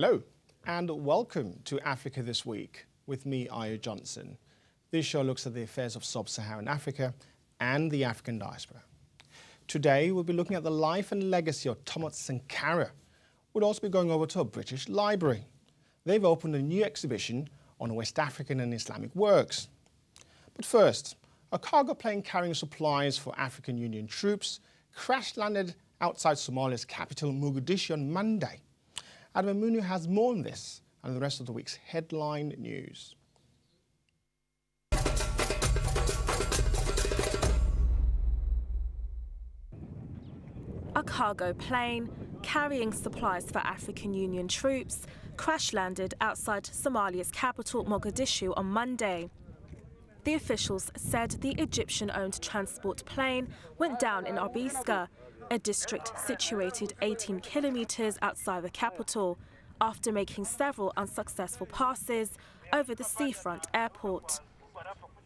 Hello and welcome to Africa This Week with me, Ayo Johnson. This show looks at the affairs of sub-Saharan Africa and the African diaspora. Today we'll be looking at the life and legacy of Thomas Sankara. We'll also be going over to a British library. They've opened a new exhibition on West African and Islamic works. But first, a cargo plane carrying supplies for African Union troops crash-landed outside Somalia's capital, Mogadishu, on Monday. Adama Munu has more on this and the rest of the week's headline news. A cargo plane carrying supplies for African Union troops crash-landed outside Somalia's capital, Mogadishu, on Monday. The officials said the Egyptian-owned transport plane went down in Arbiska, a district situated 18 kilometers outside the capital, after making several unsuccessful passes over the seafront airport.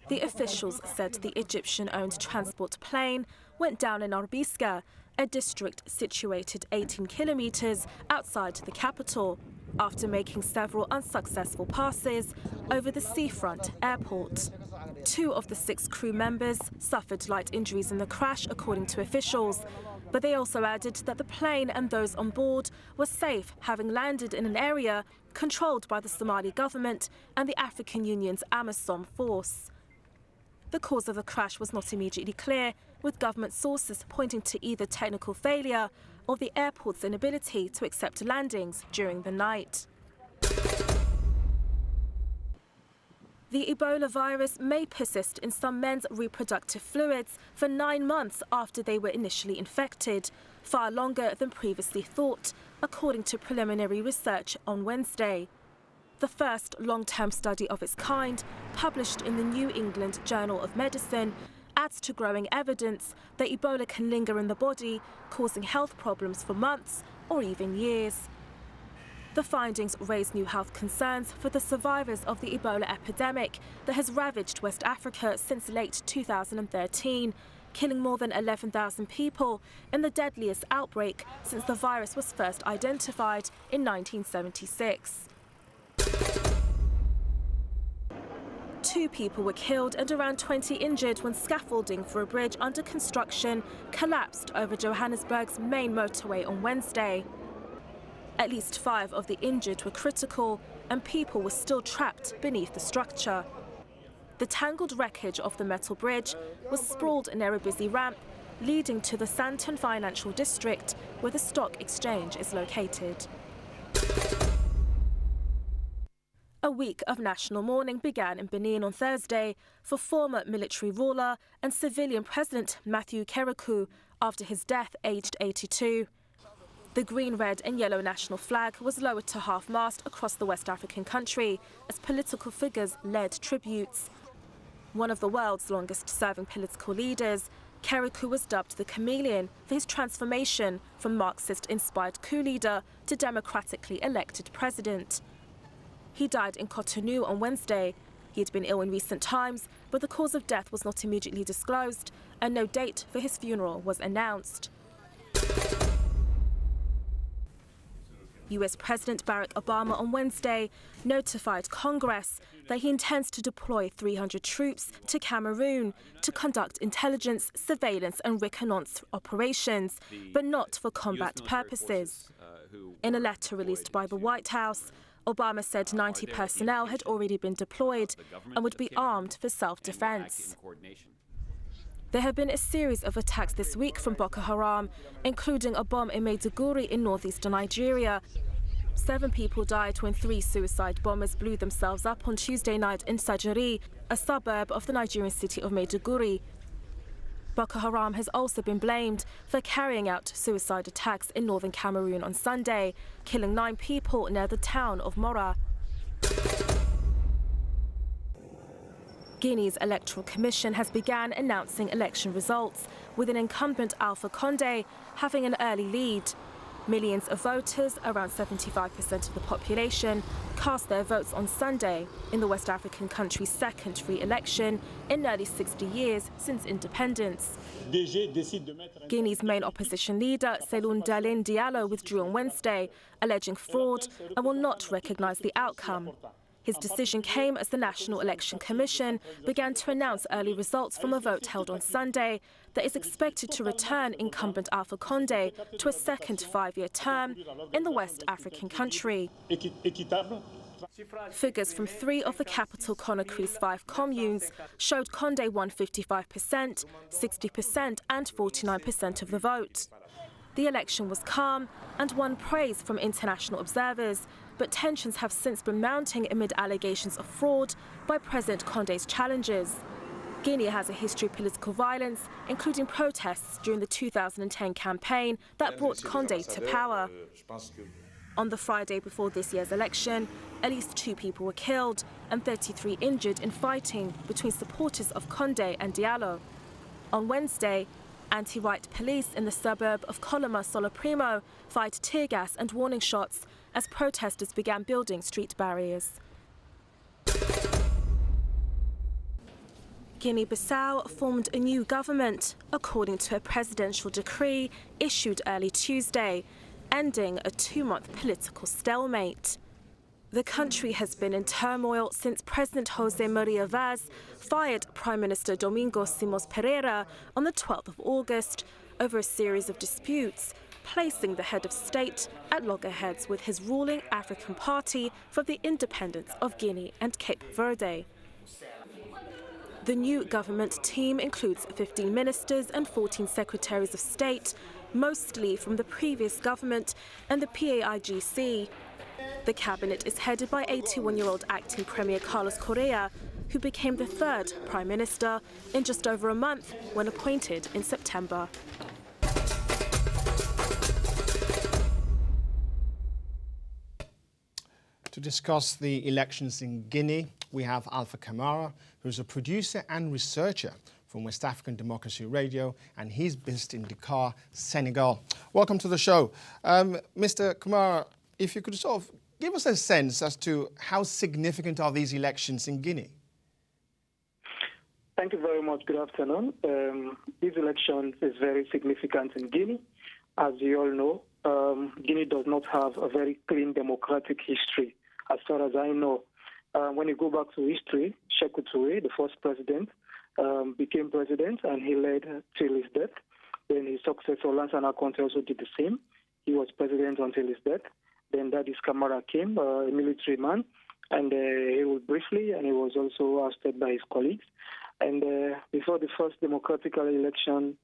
The officials said the Egyptian-owned transport plane went down in Arbiska, a district situated 18 kilometers outside the capital, after making several unsuccessful passes over the seafront airport. 2 of the 6 crew members suffered light injuries in the crash, according to officials, but they also added that the plane and those on board were safe, having landed in an area controlled by the Somali government and the African Union's AMISOM force. The cause of the crash was not immediately clear, with government sources pointing to either technical failure or the airport's inability to accept landings during the night. The Ebola virus may persist in some men's reproductive fluids for 9 months after they were initially infected, far longer than previously thought, according to preliminary research on Wednesday. The first long-term study of its kind, published in the New England Journal of Medicine, adds to growing evidence that Ebola can linger in the body, causing health problems for months or even years. The findings raise new health concerns for the survivors of the Ebola epidemic that has ravaged West Africa since late 2013, killing more than 11,000 people in the deadliest outbreak since the virus was first identified in 1976. 2 people were killed and around 20 injured when scaffolding for a bridge under construction collapsed over Johannesburg's main motorway on Wednesday. At least 5 of the injured were critical, and people were still trapped beneath the structure. The tangled wreckage of the metal bridge was sprawled near a busy ramp leading to the Sandton Financial District, where the stock exchange is located. A week of national mourning began in Benin on Thursday for former military ruler and civilian President Matthew Kerekou after his death, aged 82. The green, red and yellow national flag was lowered to half-mast across the West African country as political figures led tributes. One of the world's longest-serving political leaders, Kerekou was dubbed the chameleon for his transformation from Marxist-inspired coup leader to democratically elected president. He died in Cotonou on Wednesday. He had been ill in recent times, but the cause of death was not immediately disclosed, and no date for his funeral was announced. US President Barack Obama on Wednesday notified Congress that he intends to deploy 300 troops to Cameroon to conduct intelligence, surveillance and reconnaissance operations, but not for combat purposes. In a letter released by the White House, Obama said 90 personnel had already been deployed and would be armed for self-defense. There have been a series of attacks this week from Boko Haram, including a bomb in Maiduguri in northeastern Nigeria. 7 people died when 3 suicide bombers blew themselves up on Tuesday night in Sajiri, a suburb of the Nigerian city of Maiduguri. Boko Haram has also been blamed for carrying out suicide attacks in northern Cameroon on Sunday, killing 9 people near the town of Mora. Guinea's Electoral Commission has begun announcing election results, with an incumbent Alpha Condé having an early lead. Millions of voters, around 75% of the population, cast their votes on Sunday in the West African country's second free election in nearly 60 years since independence. Guinea's main opposition leader, Cellou Dalein Diallo, withdrew on Wednesday, alleging fraud and will not recognise the outcome. His decision came as the National Election Commission began to announce early results from a vote held on Sunday that is expected to return incumbent Alpha Condé to a second five-year term in the West African country. Figures from 3 of the capital Conakry's 5 communes showed Condé won 55%, 60% and 49% of the vote. The election was calm and won praise from international observers, but tensions have since been mounting amid allegations of fraud by President Condé's challengers. Guinea has a history of political violence, including protests during the 2010 campaign that brought Condé to power. On the Friday before this year's election, at least 2 people were killed and 33 injured in fighting between supporters of Condé and Diallo. On Wednesday, anti-right police in the suburb of Coloma Soloprimo fired tear gas and warning shots as protesters began building street barriers. Guinea-Bissau formed a new government, according to a presidential decree issued early Tuesday, ending a 2-month political stalemate. The country has been in turmoil since President José María Vaz fired Prime Minister Domingos Simões Pereira on the 12th of August over a series of disputes, placing the head of state at loggerheads with his ruling African Party for the Independence of Guinea and Cape Verde. The new government team includes 15 ministers and 14 secretaries of state, mostly from the previous government and the PAIGC. The cabinet is headed by 81-year-old acting Premier Carlos Correa, who became the 3rd Prime Minister in just over a month when appointed in September. To discuss the elections in Guinea, we have Alpha Kamara, who's a producer and researcher from West African Democracy Radio, and he's based in Dakar, Senegal. Welcome to the show. Mr. Kamara, if you could sort of give us a sense as to how significant are these elections in Guinea? Thank you very much. Good afternoon. These elections is very significant in Guinea. As you all know, Guinea does not have a very clean democratic history, as far as I know. When you go back to history, Sékou Touré, the first president, became president and he led till his death. Then his successor, Lansana Conté, also did the same. He was president until his death. Then Dadis Kamara came, a military man, and he ruled briefly, and he was also ousted by his colleagues. And before the first democratic elections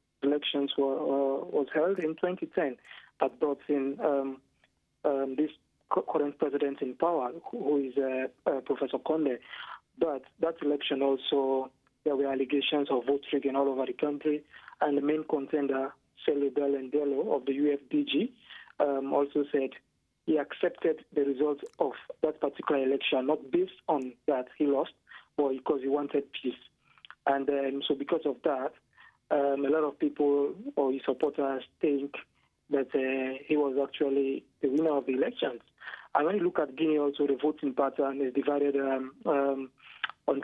was held in 2010, that brought in this current president in power, who is Professor Condé. But that election also, there were allegations of vote rigging all over the country, and the main contender, Cellou Dalein Diallo of the UFDG, also said he accepted the results of that particular election, not based on that he lost, but because he wanted peace. And so because of that, a lot of people or his supporters think that he was actually the winner of the elections. And when you look at Guinea also, the voting pattern is divided on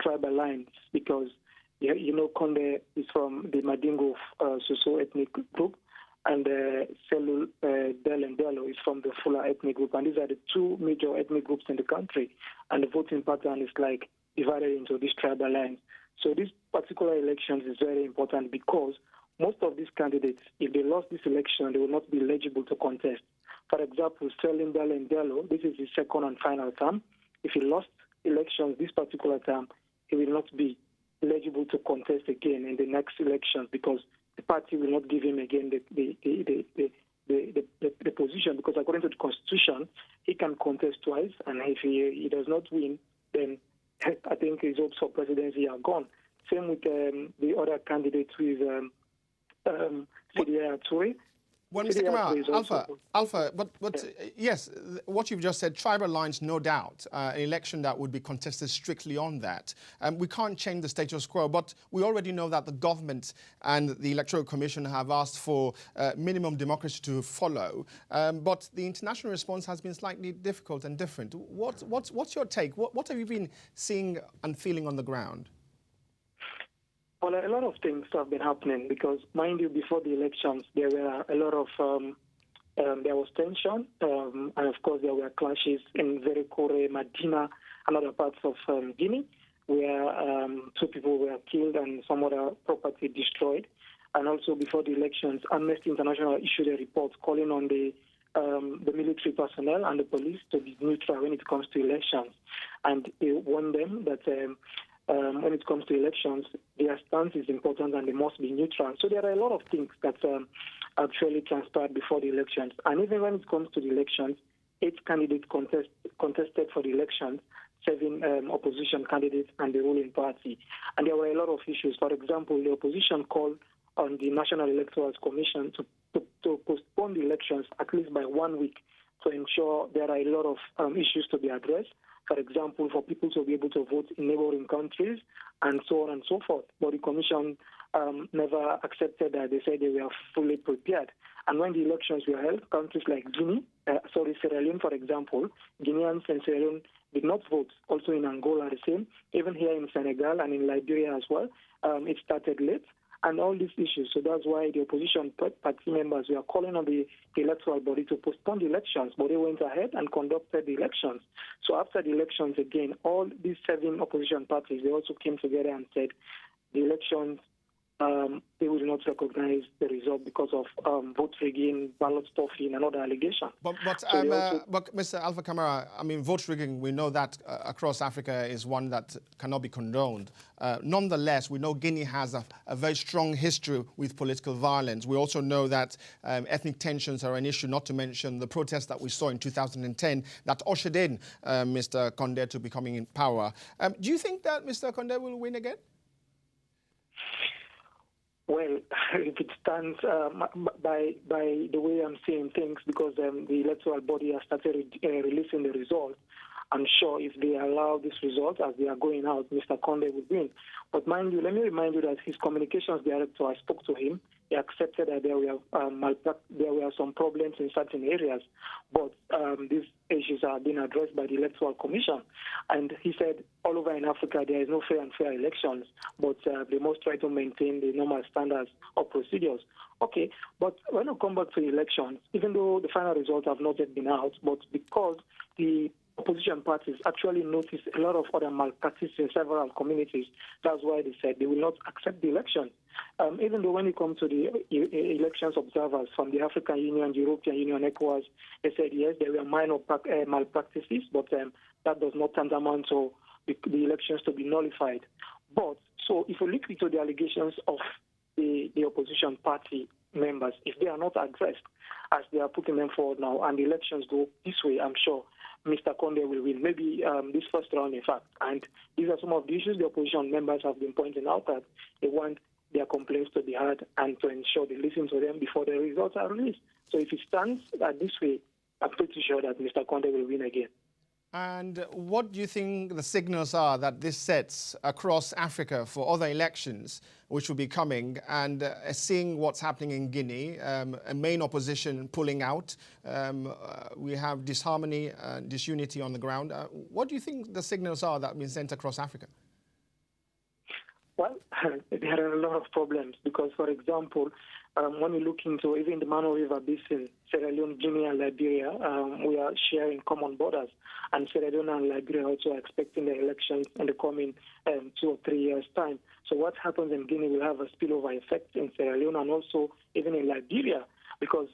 tribal lines because, you know, Condé is from the Mandingo socio-ethnic group, and Cellou Dalein Diallo is from the Fula ethnic group. And these are the 2 major ethnic groups in the country. And the voting pattern is like divided into these tribal lines. So this particular elections is very important because most of these candidates, if they lost this election, they will not be eligible to contest. For example, Cellou Dalein Diallo, this is his second and final term. If he lost elections this particular term, he will not be eligible to contest again in the next elections because the party will not give him again the position, because according to the Constitution, he can contest twice, and if he does not win, then I think his hopes for presidency are gone. Same with the other candidate, who is Touré. Well, Mr. Kamara, Alpha, but yes, what you've just said, tribal lines, no doubt, an election that would be contested strictly on that. We can't change the status quo, but we already know that the government and the Electoral Commission have asked for minimum democracy to follow, but the international response has been slightly difficult and different. What's your take? What have you been seeing and feeling on the ground? Well, a lot of things have been happening because, mind you, before the elections, there were a lot of, there was tension, and of course there were clashes in Verikore, Medina, and other parts of Guinea, where 2 people were killed and some other property destroyed. And also before the elections, Amnesty International issued a report calling on the military personnel and the police to be neutral when it comes to elections. And they warned them that when it comes to elections, their stance is important and they must be neutral. So there are a lot of things that actually transpired before the elections. And even when it comes to the elections, 8 candidates contested for the elections, 7 opposition candidates and the ruling party. And there were a lot of issues. For example, the opposition called on the National Electoral Commission to postpone the elections at least by 1 week to ensure there are a lot of issues to be addressed. For example, for people to be able to vote in neighboring countries and so on and so forth. But the Commission never accepted that. They said they were fully prepared. And when the elections were held, countries like Sierra Leone, for example, Guineans and Sierra Leone did not vote. Also in Angola, the same. Even here in Senegal and in Liberia as well, it started late. And all these issues. So that's why the opposition party members were calling on the electoral body to postpone the elections, but they went ahead and conducted the elections. So after the elections, again, all these 7 opposition parties, they also came together and said the elections, they will not recognize the result because of vote rigging, ballot stuffing, and other allegations. But Mr. Alpha Kamara, I mean, vote rigging, we know that across Africa is one that cannot be condoned. Nonetheless, we know Guinea has a very strong history with political violence. We also know that ethnic tensions are an issue, not to mention the protests that we saw in 2010 that ushered in Mr. Condé to becoming in power. Do you think that Mr. Condé will win again? Well, if it stands by the way I'm seeing things, because the electoral body has started releasing the results, I'm sure if they allow this result as they are going out, Mr. Condé will win. But mind you, let me remind you that his communications director, I spoke to him. He accepted that there were some problems in certain areas, but these issues are being addressed by the Electoral Commission. And he said all over in Africa there is no fair and fair elections, but they must try to maintain the normal standards of procedures. Okay, but when we come back to the elections, even though the final results have not yet been out, but because the opposition parties actually noticed a lot of other malpractice in several communities, that's why they said they will not accept the election. Even though when it comes to the elections observers from the African Union, the European Union, ECOWAS, they said yes, there were minor malpractices, but that does not tantamount to the elections to be nullified. But so if you look into the allegations of the opposition party members, if they are not addressed as they are putting them forward now, and the elections go this way, I'm sure Mr. Condé will win, maybe this first round, in fact. And these are some of the issues the opposition members have been pointing out, that they want their complaints to be heard and to ensure they listen to them before the results are released. So if it stands this way, I'm pretty sure that Mr. Condé will win again. And what do you think the signals are that this sets across Africa for other elections which will be coming, and seeing what's happening in Guinea, a main opposition pulling out, we have disharmony, disunity on the ground. What do you think the signals are that have been sent across Africa? Well, there are a lot of problems because, for example, when you look into even the Manu River Basin, Sierra Leone, Guinea, and Liberia, we are sharing common borders. And Sierra Leone and Liberia also are expecting the elections in the coming 2 or 3 years' time. So what happens in Guinea will have a spillover effect in Sierra Leone and also even in Liberia. Because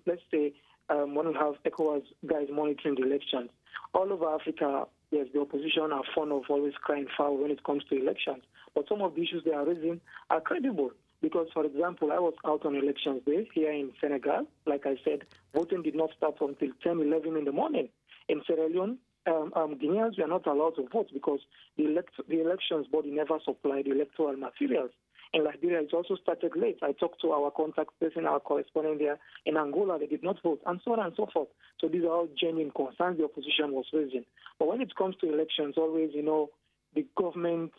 let's say when we have ECOWAS guys monitoring the elections, all over Africa, yes, the opposition are fond of always crying foul when it comes to elections. But some of the issues they are raising are credible. Because, for example, I was out on elections day here in Senegal. Like I said, voting did not start until 10, 11 in the morning. In Sierra Leone, Guineans were not allowed to vote because the elections body never supplied electoral materials. In Liberia, it also started late. I talked to our contact person, our correspondent there in Angola. They did not vote, and so on and so forth. So these are all genuine concerns the opposition was raising. But when it comes to elections, always, the government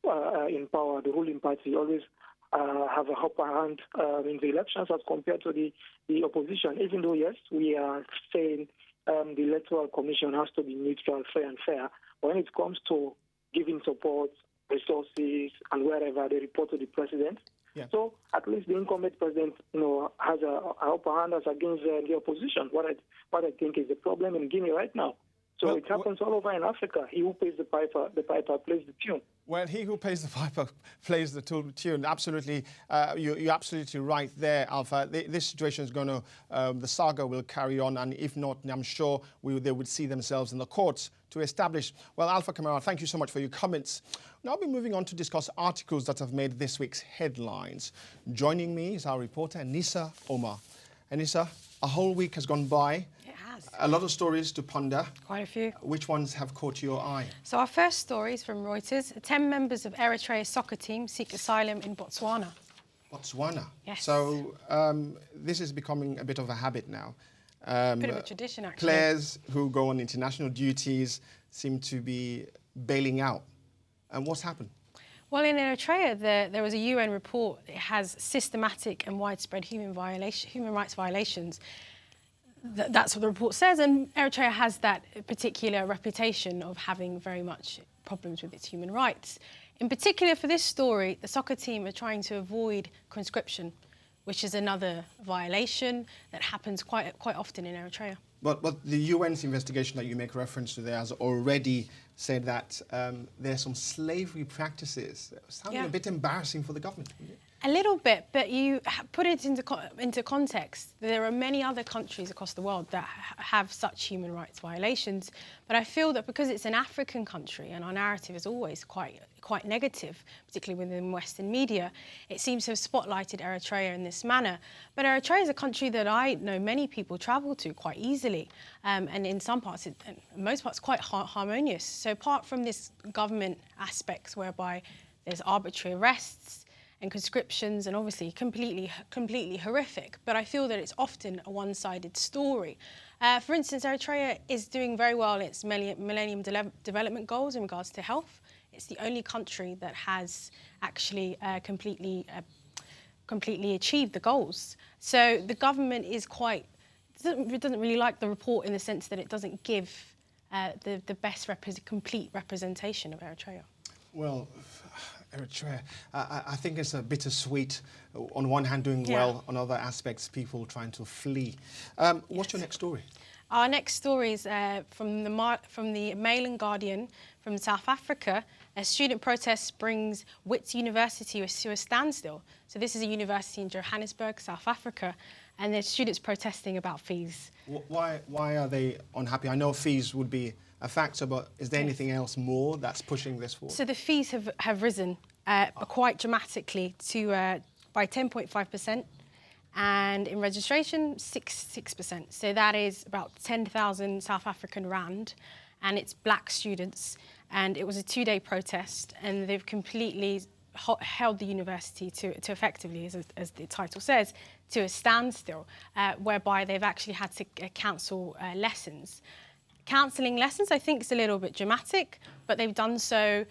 in power, the ruling party, always have a upper hand in the elections as compared to the opposition. Even though, yes, we are saying the Electoral Commission has to be neutral, fair and fair. But when it comes to giving support, resources, and wherever they report to the president. Yeah. So at least the incumbent president, has a upper hand as against the opposition. What I think is the problem in Guinea right now. So it happens all over in Africa. He who pays the piper plays the tune. Well, he who pays the piper plays the tune. Absolutely, you're absolutely right there, Alpha. This situation is going to, the saga will carry on, and if not, I'm sure they would see themselves in the courts to establish. Well, Alpha Kamara, thank you so much for your comments. Now I'll be moving on to discuss articles that have made this week's headlines. Joining me is our reporter, Anissa Omar. Anissa, a whole week has gone by. A lot of stories to ponder. Quite a few. Which ones have caught your eye? So our first story is from Reuters. 10 members of Eritrea's soccer team seek asylum in Botswana. Botswana? Yes. So this is becoming a bit of a habit now. Bit of a tradition, actually. Players who go on international duties seem to be bailing out. And what's happened? Well, in Eritrea, there was a UN report. It has systematic and widespread human rights violations. That's what the report says, and Eritrea has that particular reputation of having very much problems with its human rights. In particular, for this story, the soccer team are trying to avoid conscription, which is another violation that happens quite often in Eritrea. But the UN's investigation that you make reference to there has already said that there's some slavery practices. Sounding a bit embarrassing for the government. A little bit, but you put it into context. There are many other countries across the world that have such human rights violations, but I feel that because it's an African country and our narrative is always quite negative, particularly within Western media, it seems to have spotlighted Eritrea in this manner. But Eritrea is a country that I know many people travel to quite easily, and in some parts, most parts, quite harmonious. So apart from this government aspects whereby there's arbitrary arrests and conscriptions, and obviously completely horrific, but I feel that it's often a one-sided story. For instance, Eritrea is doing very well in its Millennium Development Goals in regards to health. It's the only country that has actually completely achieved the goals. So the government is doesn't really like the report in the sense that it doesn't give the best complete representation of Eritrea. Well, Eritrea, I think it's a bittersweet. On one hand, doing well. On other aspects, people trying to flee. What's your next story? Our next story is from the Mail and Guardian from South Africa. A student protest brings Wits University to a standstill. So this is a university in Johannesburg, South Africa, and there's students protesting about fees. Why are they unhappy? I know fees would be a factor, but is there anything else more that's pushing this forward? So the fees have risen quite dramatically by 10.5%, and in registration 6%. So that is about 10,000 South African rand, and it's black students. And it was a 2-day protest, and they've completely held the university to effectively, as the title says, to a standstill, whereby they've actually had to cancel lessons. Cancelling lessons, I think, is a little bit dramatic, but they've done so,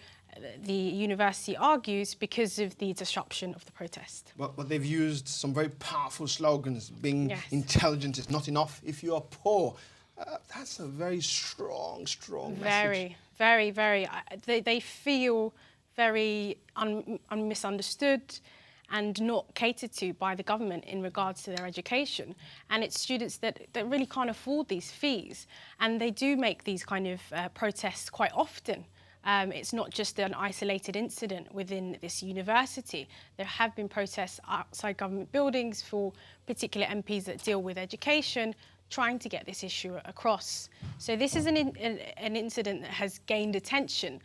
the university argues, because of the disruption of the protest. But they've used some very powerful slogans. Being intelligent is not enough if you are poor. That's a very strong message. Very. They feel very misunderstood and not catered to by the government in regards to their education. And it's students that really can't afford these fees. And they do make these kind of protests quite often. It's not just an isolated incident within this university. There have been protests outside government buildings for particular MPs that deal with education, trying to get this issue across. So this is an incident that has gained attention,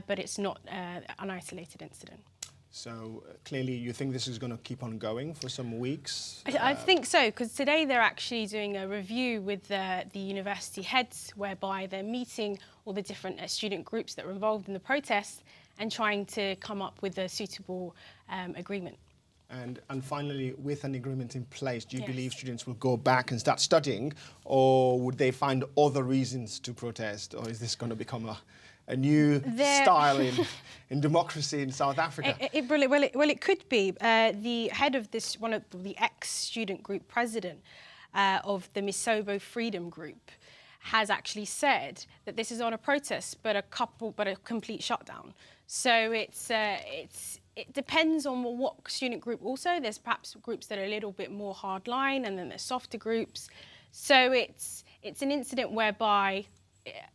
but it's not an isolated incident. So clearly you think this is going to keep on going for some weeks? I think so, because today they're actually doing a review with the university heads, whereby they're meeting all the different student groups that were involved in the protest and trying to come up with a suitable agreement. And finally, with an agreement in place, do you Yes. believe students will go back and start studying, or would they find other reasons to protest, or is this going to become a new style in democracy in South Africa? It could be. The head of this, one of the ex-student group president of the Misobo Freedom Group, has actually said that this is not a protest, but a complete shutdown. So it depends on what student group. Also, there's perhaps groups that are a little bit more hardline, and then there's softer groups. So it's an incident whereby,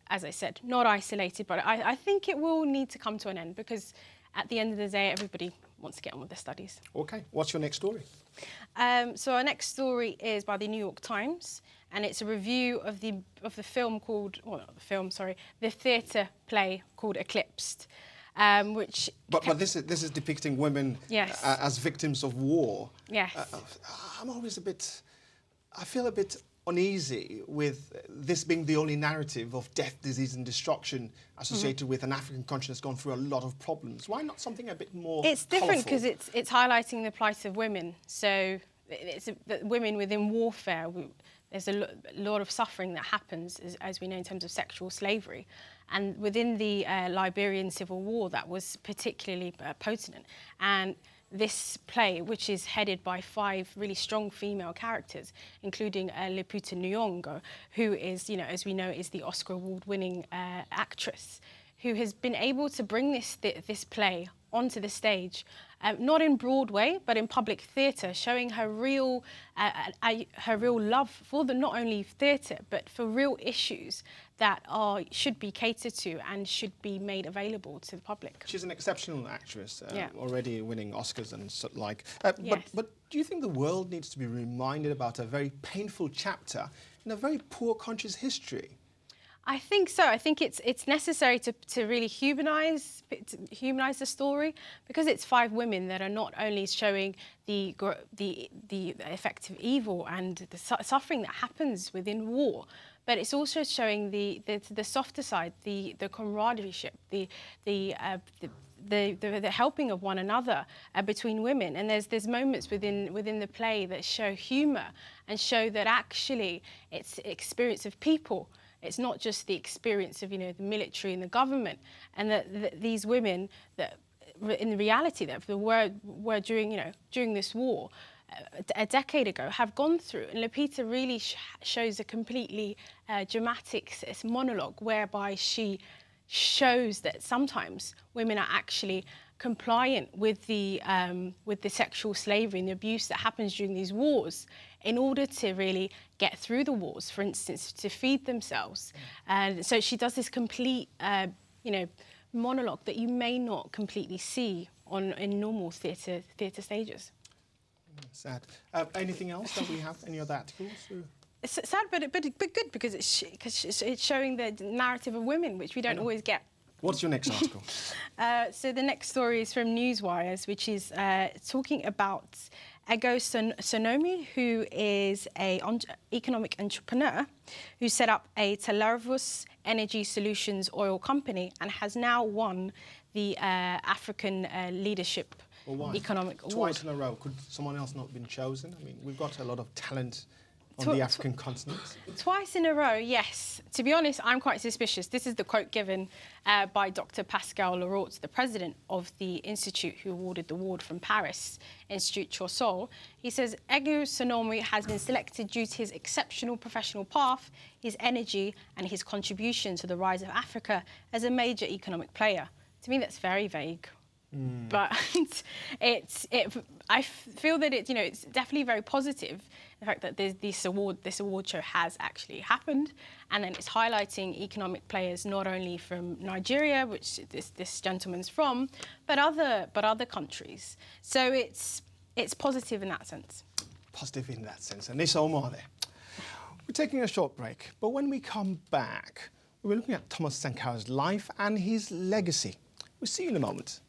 as I said, not isolated, but I think it will need to come to an end, because at the end of the day, everybody wants to get on with their studies. Okay, what's your next story? So our next story is by the New York Times, and it's a review of the film called, well, not the film, sorry, the theatre play called Eclipse, which. But this is depicting women Yes. As victims of war. Yes. I'm always I feel a bit uneasy with this being the only narrative of death, disease and destruction associated with an African country that's gone through a lot of problems. Why not something a bit more It's different because colourful? it's highlighting the plight of women. So it's women within warfare. There's a lot of suffering that happens, as we know, in terms of sexual slavery. And within the Liberian Civil War, that was particularly potent. And this play, which is headed by 5 really strong female characters, including Lupita Nyong'o, who is, as we know, is the Oscar Award-winning actress, who has been able to bring this play onto the stage, not in Broadway, but in public theatre, showing her real love for not only theatre, but for real issues that should be catered to and should be made available to the public. She's an exceptional actress, Yeah. already winning Oscars and so like. Yes. But do you think the world needs to be reminded about a very painful chapter in a very poor country's history? I think so. I think it's necessary to really humanise the story, because it's 5 women that are not only showing the effect of evil and the suffering that happens within war, but it's also showing the softer side, the camaraderie, the helping of one another between women. And there's moments within the play that show humour and show that actually it's the experience of people. It's not just the experience of the military and the government, and that these women that in reality that were during this war a decade ago have gone through. And Lupita really shows a completely dramatic monologue whereby she shows that sometimes women are actually compliant with the sexual slavery and the abuse that happens during these wars in order to really get through the wars, for instance, to feed themselves. And so she does this complete, monologue that you may not completely see in normal theatre stages. Sad. Anything else that we have? Any other articles? It's sad, but good, because it's showing the narrative of women, which we don't always get. What's your next article? So the next story is from Newswires, which is talking about Ego Sonomi, who is an economic entrepreneur who set up a Telarvus Energy Solutions oil company and has now won the African Leadership Economic Award. Twice in a row. Could someone else not have been chosen? I mean, we've got a lot of talent on the African continent. Twice in a row, yes. To be honest, I'm quite suspicious. This is the quote given by Dr. Pascal Leroux, the president of the institute who awarded the award from Paris, Institut Choiseul. He says, Ego Sonomi has been selected due to his exceptional professional path, his energy and his contribution to the rise of Africa as a major economic player. To me, that's very vague. But I feel that it's definitely very positive, the fact that this award show has actually happened, and then it's highlighting economic players not only from Nigeria, which this gentleman's from, but other countries. So it's positive in that sense. Positive in that sense. And Nissa Omar there. We're taking a short break, but when we come back, we're looking at Thomas Sankara's life and his legacy. We'll see you in a moment.